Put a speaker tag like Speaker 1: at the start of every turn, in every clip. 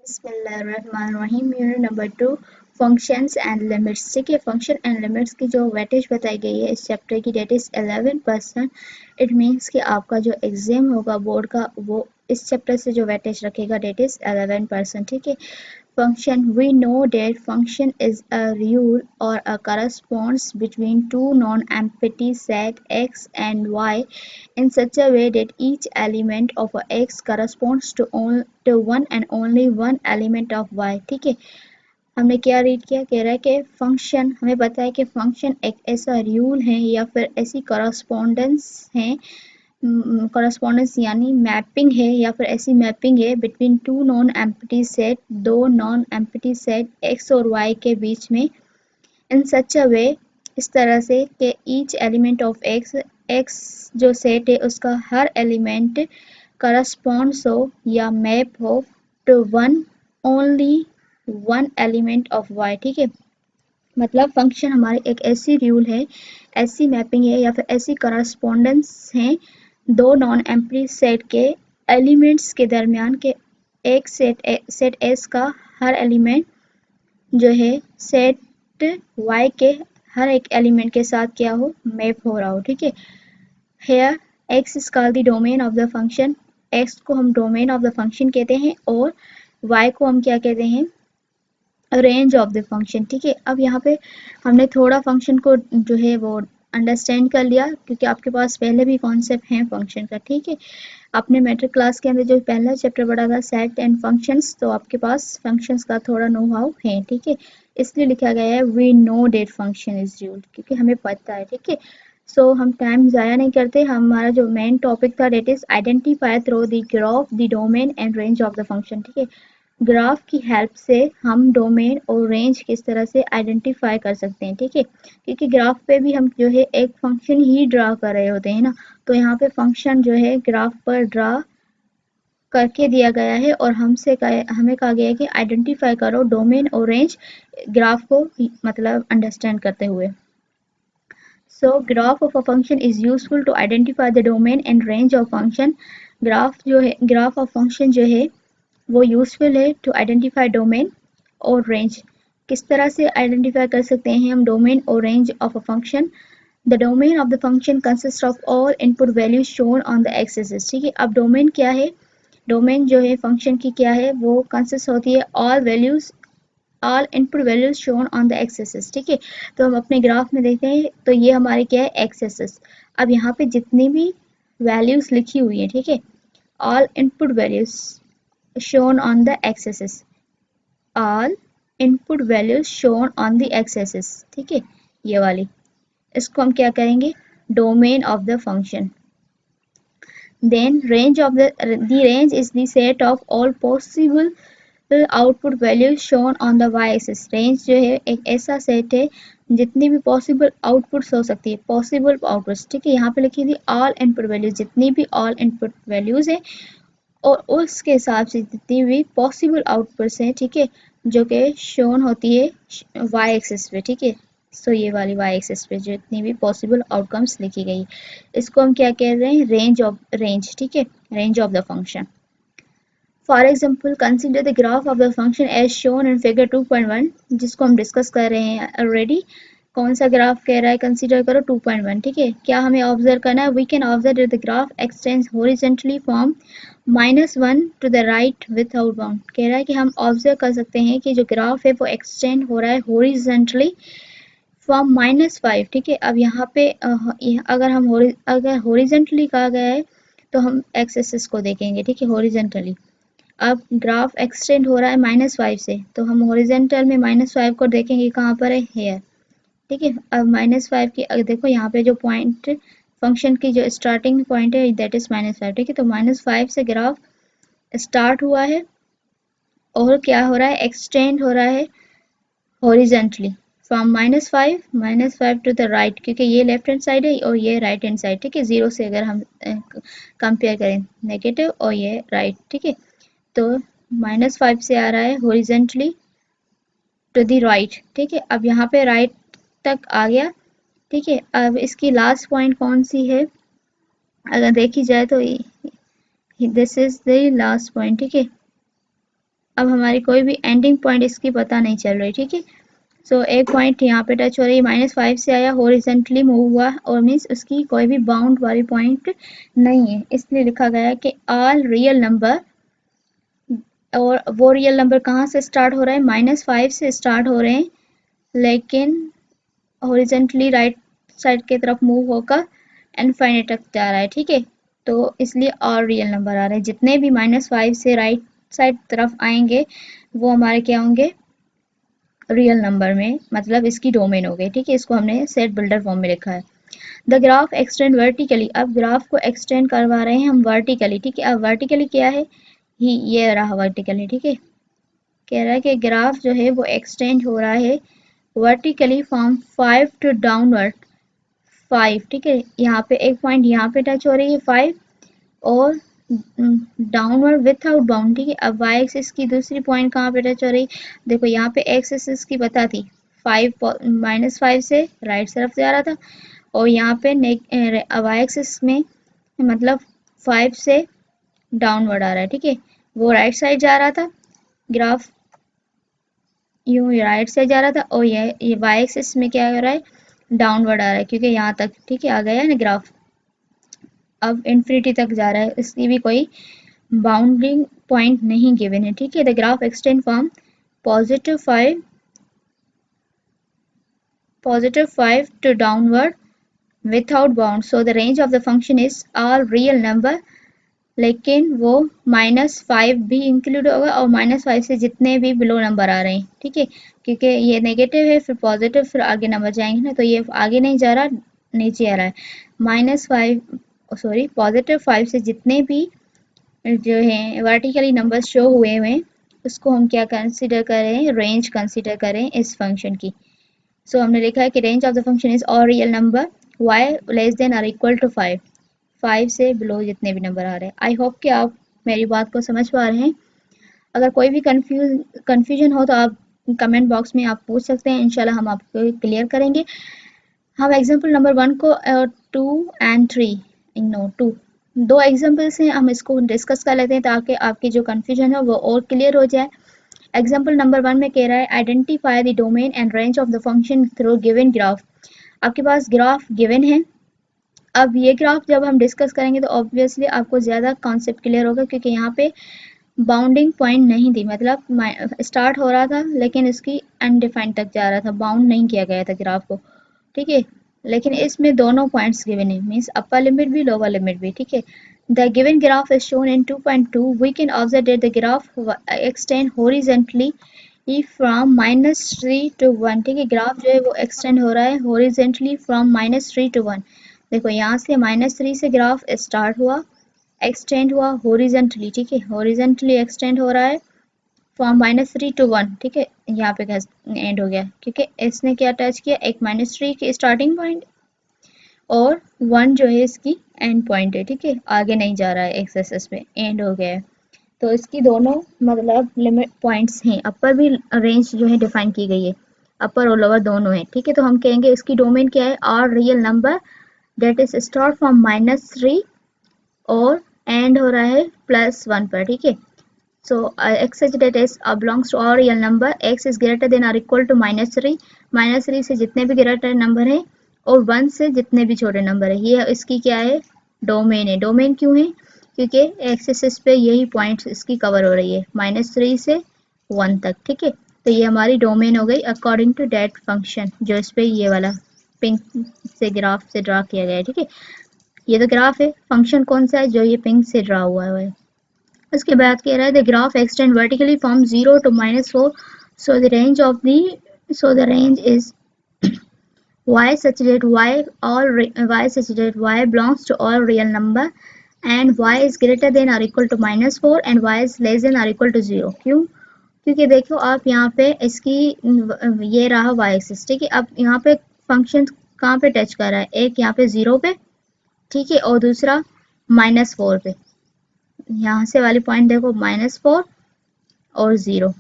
Speaker 1: बिस्मिल्लाहिर्रहमानिर्रहीम। Unit number 2 functions and limits. ठीक है, फंक्शन एंड लिमिट्स की जो वेटेज बताई गई है इस चैप्टर की, डेट इज 11%। इट मीन्स कि आपका जो एग्जाम होगा बोर्ड का वो इस चैप्टर से जो वेटेज रखेगा डेट इज 11%। ठीक है, function, we know that function is a rule or a corresponds between two non-empty set x and y in such a way that each element of a x corresponds to one and only one element of y। ठीक है, हमने क्या read किया, कह रहा है कि function, हमें पता है कि फंक्शन एक ऐसा रूल है या फिर ऐसी करस्पॉन्डेंस है, करस्पॉन्डेंस यानी मैपिंग है या फिर ऐसी मैपिंग है between two non empty set, दो नॉन एम्प्टी सेट एक्स और वाई के बीच में, इन सच अ वे, इस तरह से कि each element of X, X जो सेट है उसका हर एलिमेंट करस्पॉन्ड्स हो या मैप हो to one only one element of Y. ठीक है, मतलब फंक्शन हमारी एक ऐसी रूल है, ऐसी मैपिंग है या फिर ऐसी करस्पॉन्डेंस है दो नॉन एम्प्टी सेट के एलिमेंट्स के दरमियान के एक सेट एस का हर एलिमेंट जो है सेट वाई के हर एक एलिमेंट के साथ क्या हो, मैप हो रहा हो। ठीक है, here X is called the domain of the function, X को हम डोमेन ऑफ द फंक्शन कहते हैं और वाई को हम क्या कहते हैं, रेंज ऑफ द फंक्शन। ठीक है, अब यहाँ पे हमने थोड़ा फंक्शन को जो है वो अंडरस्टैंड कर लिया क्योंकि आपके पास पहले भी कॉन्सेप्ट है फंक्शन का। ठीक है, आपने मैट्रिक क्लास के अंदर जो पहला चैप्टर पढ़ा था सेट एंड फंक्शंस, तो आपके पास फंक्शंस का थोड़ा नो हाउ है। ठीक है, इसलिए लिखा गया है we know that function is use, क्योंकि हमें पता है। ठीक है, सो हम टाइम ज़ाया नहीं करते, हमारा जो मेन टॉपिक था that is identify through the graph the domain and range of the function. ठीक है, ग्राफ की हेल्प से हम डोमेन और रेंज किस तरह से आइडेंटिफाई कर सकते हैं। ठीक है, क्योंकि ग्राफ पे भी हम जो है एक फंक्शन ही ड्रा कर रहे होते हैं ना, तो यहाँ पे फंक्शन जो है ग्राफ पर ड्रा करके दिया गया है और हमें कहा गया है कि आइडेंटिफाई करो डोमेन और रेंज ग्राफ को मतलब अंडरस्टैंड करते हुए। So graph of a function is useful to identify the domain and range of function. Graph जो है, ग्राफ ऑफ फंक्शन जो है वो यूजफुल है टू आइडेंटिफाई डोमेन और रेंज। किस तरह से आइडेंटिफाई कर सकते हैं हम डोमेन और range of a function. The domain of the function consist of all input values shown on the x axis. ठीक है, अब डोमेन क्या है, डोमेन जो है फंक्शन की क्या है, वो कंसिस्ट होती है all values, all input values shown on the x axis. ठीक है, तो हम अपने ग्राफ में देखते हैं तो ये हमारी क्या है, एक्स एक्सिस। अब यहाँ पे जितनी भी वैल्यूज लिखी हुई है, ठीक है, all input values shown on the x-axis, all input values shown on the x-axis। ठीक है, ये वाली, इसको हम क्या करेंगे, domain of the function. Then range of the range is the set of all possible output values shown on the Y axis. Range जो है एक ऐसा सेट है जितनी भी पॉसिबल आउटपुट्स हो सकती है, पॉसिबल आउटपुट्स। ठीक है, यहाँ पे लिखी थी ऑल इनपुट वैल्यूज, जितनी भी ऑल इनपुट वैल्यूज है और उसके हिसाब से जितनी भी पॉसिबल आउटपुट्स हैं, ठीक है, जो कि शोन होती है वाई एक्सिस पे। ठीक है, सो ये वाली वाई एक्सिस पे जितनी भी पॉसिबल आउटकम्स लिखी गई, इसको हम क्या कह रहे हैं, रेंज ऑफ रेंज। ठीक है, range of the function. For example consider the graph of the function as shown in figure 2.1, जिसको हम डिस्कस कर रहे हैं ऑलरेडी। कौन सा ग्राफ कह रहा है, कंसीडर करो 2.1। ठीक है, क्या हमें ऑब्जर्व करना है, we can observe the graph extends horizontally from -1 to the right without bound. कह रहा है कि हम ऑब्जर्व कर सकते हैं कि जो ग्राफ है वो एक्सटेंड हो रहा है हॉरिजॉन्टली फ्रॉम -5। ठीक है, अब यहाँ पे अगर हॉरिजॉन्टली कहा गया है तो हम एक्स एक्सिस को देखेंगे। ठीक है, हॉरिजॉन्टली अब ग्राफ एक्सटेंड हो रहा है -5 से, तो हम हॉरिजॉन्टल में -5 को देखेंगे, कहाँ पर है, हेयर। ठीक है, अब -5 की अगर देखो यहाँ पे जो पॉइंट फंक्शन की जो स्टार्टिंग पॉइंट है दैट इज -5। ठीक है, तो -5 से ग्राफ स्टार्ट हुआ है और क्या हो रहा है, एक्सटेंड हो रहा है horizontally from -5 to the right, क्योंकि ये लेफ्ट हैंड साइड है और ये राइट हैंड साइड। ठीक है, जीरो से अगर हम कंपेयर करें नेगेटिव और ये राइट। ठीक है, तो -5 से आ रहा है हॉरिजॉन्टली टू द राइट। ठीक है, अब यहाँ पे राइट तक आ गया। ठीक है, अब इसकी लास्ट पॉइंट कौन सी है, अगर देखी जाए तो this is the last point. ठीक है, अब हमारी कोई भी एंडिंग पॉइंट इसकी पता नहीं चल रही, ठीक है। सो एक पॉइंट यहाँ पे टच हो रही है, -5 से आया, हॉरिजॉन्टली मूव हुआ, और मीन्स उसकी कोई भी बाउंड वाली पॉइंट नहीं है, इसलिए लिखा गया है कि ऑल रियल नंबर, और वो रियल नंबर कहाँ से स्टार्ट हो रहा है, -5 से स्टार्ट हो रहे हैं, लेकिन हॉरिजॉन्टली राइट साइड की तरफ मूव होकर इनफाइनाइट तक जा रहा है, ठीक है। तो इसलिए और रियल नंबर आ रहे हैं, जितने भी -5 से राइट साइड तरफ आएंगे वो हमारे क्या होंगे, रियल नंबर में, मतलब इसकी डोमेन हो गई, ठीक है। इसको हमने सेट बिल्डर फॉर्म में लिखा है। द ग्राफ एक्सटेंड वर्टिकली, अब ग्राफ को एक्सटेंड करवा रहे हैं हम वर्टिकली, ठीक है। अब वर्टिकली क्या है, ये रहा वर्टिकली, ठीक है। कह रहा है कि ग्राफ जो है वो एक्सटेंड हो रहा है वर्टिकली फ्रॉम 5 टू डाउनवर्ड 5, ठीक है। यहाँ पे एक पॉइंट यहाँ पे टच हो रही है 5, और डाउनवर्ड विथआउट बाउंड, ठीक है। अब वाई एक्सिस की दूसरी पॉइंट कहाँ पे टच हो रही, देखो यहाँ पे एक्स एक्सिस की पता थी, 5 से राइट तरफ जा रहा था, और यहाँ पे वाई एक्सिस में मतलब 5 से डाउनवर्ड आ रहा है, ठीक है। वो राइट साइड जा रहा था, ग्राफ यूं राइट साइड जा रहा था, और ये वाई एक्सिस में क्या हो रहा है, डाउनवर्ड आ रहा है, क्योंकि यहाँ तक, ठीक है, आ गया ना ग्राफ, अब इन्फिनिटी तक जा रहा है, इसकी भी कोई बाउंडिंग पॉइंट नहीं गिवन है, ठीक है। The graph extend from +5 to downward without bound, so the range of the function is all real number, लेकिन वो -5 भी इंक्लूड होगा, और -5 से जितने भी बिलो नंबर आ रहे हैं, ठीक है, क्योंकि ये नेगेटिव है फिर पॉजिटिव फिर आगे नंबर जाएंगे ना, तो ये आगे नहीं जा रहा, नीचे आ रहा है। +5 से जितने भी जो है वर्टिकली नंबर शो हुए हुए हैं, उसको हम क्या कंसीडर करें, रेंज कंसीडर करें इस फंक्शन की। सो हमने लिखा है कि range of the function is all real number y less than और इक्वल टू 5 से बिलो जितने भी नंबर आ रहे हैं। आई होप कि आप मेरी बात को समझ पा रहे हैं। अगर कोई भी कंफ्यूजन हो तो आप कमेंट बॉक्स में आप पूछ सकते हैं, इंशाल्लाह हम आपको क्लियर करेंगे। हम एग्जांपल नंबर 1 को 2 एंड 3 नो 2 दो एग्जांपल्स हैं, हम इसको डिस्कस कर लेते हैं ताकि आपकी जो कंफ्यूजन है वो और क्लियर हो जाए। एग्जांपल नंबर 1 में कह रहा है identify the domain and range of the function through given graph. आपके पास ग्राफ गिवन है, अब ये ग्राफ जब हम डिस्कस करेंगे तो ऑब्वियसली आपको ज़्यादा कॉन्सेप्ट क्लियर होगा, क्योंकि यहाँ पे बाउंडिंग पॉइंट नहीं थी, मतलब स्टार्ट हो रहा था लेकिन इसकी अनडिफाइंड तक जा रहा था, बाउंड नहीं किया गया था ग्राफ को, ठीक है। लेकिन इसमें दोनों पॉइंट्स गिवन है, मीन्स अपर लिमिट भी लोअर लिमिट भी, ठीक है। The given graph is shown in 2.2, we can observe that the graph extend horizontally from -3 to 1, ठीक है। ग्राफ जो है वो एक्सटेंड हो रहा है हॉरिजॉन्टली फ्रॉम -3 to 1। देखो यहाँ से -3 से ग्राफ स्टार्ट हुआ, एक्सटेंड हुआ हॉरिजॉन्टली, ठीक है, हॉरिजॉन्टली एक्सटेंड हो रहा है फ्रॉम -3 to 1, ठीक है। यहाँ पे एंड हो गया क्योंकि इसने क्या टच किया, एक -3 की स्टार्टिंग पॉइंट और 1 जो है इसकी एंड पॉइंट है, ठीक है, आगे नहीं जा रहा है एक्स एक्सिस पे, एंड हो गया है। तो इसकी दोनों मतलब लिमिट पॉइंट्स हैं, अपर भी रेंज जो है डिफाइन की गई है, अपर और लोअर दोनों है, ठीक है। तो हम कहेंगे इसकी डोमेन क्या है, और real number that is start from -3 और एंड हो रहा है +1 पर, ठीक है। सो x such that s belongs to all real number, x is greater than or equal to -3, -3 से जितने भी ग्रेटर नंबर है और 1 से जितने भी छोटे नंबर है, ये इसकी क्या है, डोमेन है। डोमेन क्यों है, क्योंकि एक्सिस पे यही पॉइंट्स इसकी कवर हो रही है -3 से 1 तक, ठीक है। तो ये हमारी डोमेन हो गई अकॉर्डिंग टू डेट फंक्शन, जो इस पे ये वाला पिंक से ग्राफ से ड्रा किया गया है, ठीक है। ये तो ग्राफ है, फंक्शन कौन सा है, जो ये पिंक से ड्रा हुआ है। उसके बाद कह रहा है the graph extend vertically from 0 to -4, so the range of the so the range is y such that y belongs to all real number and y is greater than or equal to -4 and y is less than or equal to 0। क्यों, क्योंकि देखो आप यहाँ पे इसकी ये रहा y axis, ठीक है। अब यहाँ पे फंक्शन कहाँ पे टच कर रहा है, एक यहाँ पे 0 पे, ठीक है, और दूसरा -4 पे। यहाँ से वाली पॉइंट देखो -4 और 0,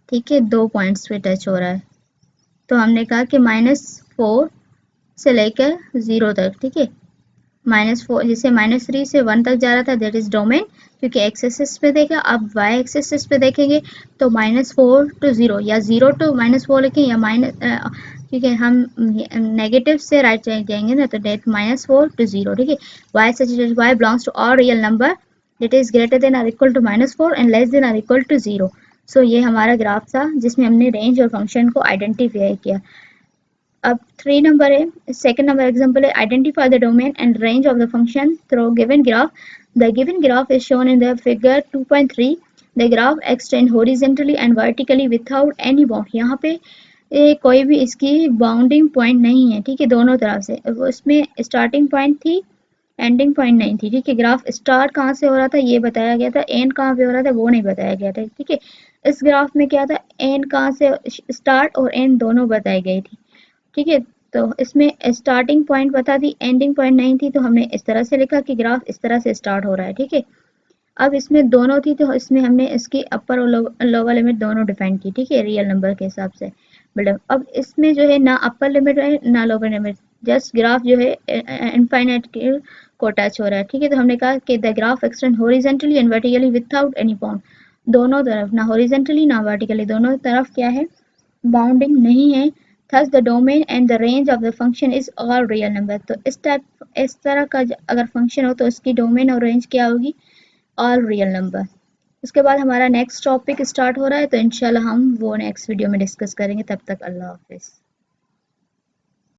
Speaker 1: ठीक है, दो पॉइंट्स पे टच हो रहा है। तो हमने कहा कि -4 से लेकर 0 तक, ठीक है, -4 जैसे -3 से 1 तक जा रहा था, दैट इज डोमेन, क्योंकि एक्स एक्सिस पे देखा। अब वाई एक्सिस पे देखेंगे तो -4 टू 0 या 0 टू -4 लिखें या माइनस, क्योंकि हम नेगेटिव से राइट जाएंगे ना, तो डेट -4 टू 0, ठीक है। Y such that Y belongs to all real number that is greater than और equal to -4 and less than और इक्वल टू 0। सो ये हमारा ग्राफ था जिसमें हमने रेंज और फंक्शन को आइडेंटिफाई किया। अब 3 नंबर है, सेकंड नंबर एग्जांपल है, identify the domain and range of the function through given graph. The given graph is shown in the figure 2.3। The graph extend horizontally and vertically without any bound. यहाँ पे कोई भी इसकी bounding point नहीं है, ठीक है, दोनों तरफ से। उसमें स्टार्टिंग पॉइंट थी, एंडिंग पॉइंट नहीं थी, ठीक है। ग्राफ स्टार्ट कहाँ से हो रहा था ये बताया गया था, एंड कहाँ पे हो रहा था वो नहीं बताया गया था, ठीक है। इस ग्राफ में क्या था, एंड कहाँ से स्टार्ट और एंड दोनों बताई गई थी, ठीक है। तो इसमें स्टार्टिंग पॉइंट पता थी, एंडिंग पॉइंट नहीं थी, तो हमने इस तरह से लिखा कि ग्राफ इस तरह से स्टार्ट हो रहा है, ठीक है। अब इसमें दोनों थी तो इसमें हमने इसकी अपर और लोअर लिमिट दोनों डिफाइन की, ठीक है, रियल नंबर के हिसाब से बिल्डअप। अब इसमें जो है ना अपर लिमिट है ना लोअर लिमिट, जस्ट ग्राफ जो है इनफाइनाइट को टच हो रहा है, ठीक है। तो हमने कहा कि the graph extend horizontally and vertically without any bound. दोनों तरफ, ना हॉरिजॉन्टली ना वर्टिकली, दोनों तरफ क्या है, बाउंडिंग नहीं है। thus the domain and the range of the function is all real number। तो इस तरह का अगर फंक्शन हो तो उसकी डोमेन और रेंज क्या होगी, ऑल रियल नंबर। उसके बाद हमारा नेक्स्ट टॉपिक स्टार्ट हो रहा है, तो इंशाल्लाह हम वो नेक्स्ट वीडियो में डिस्कस करेंगे। तब तक अल्लाह हाफिज़।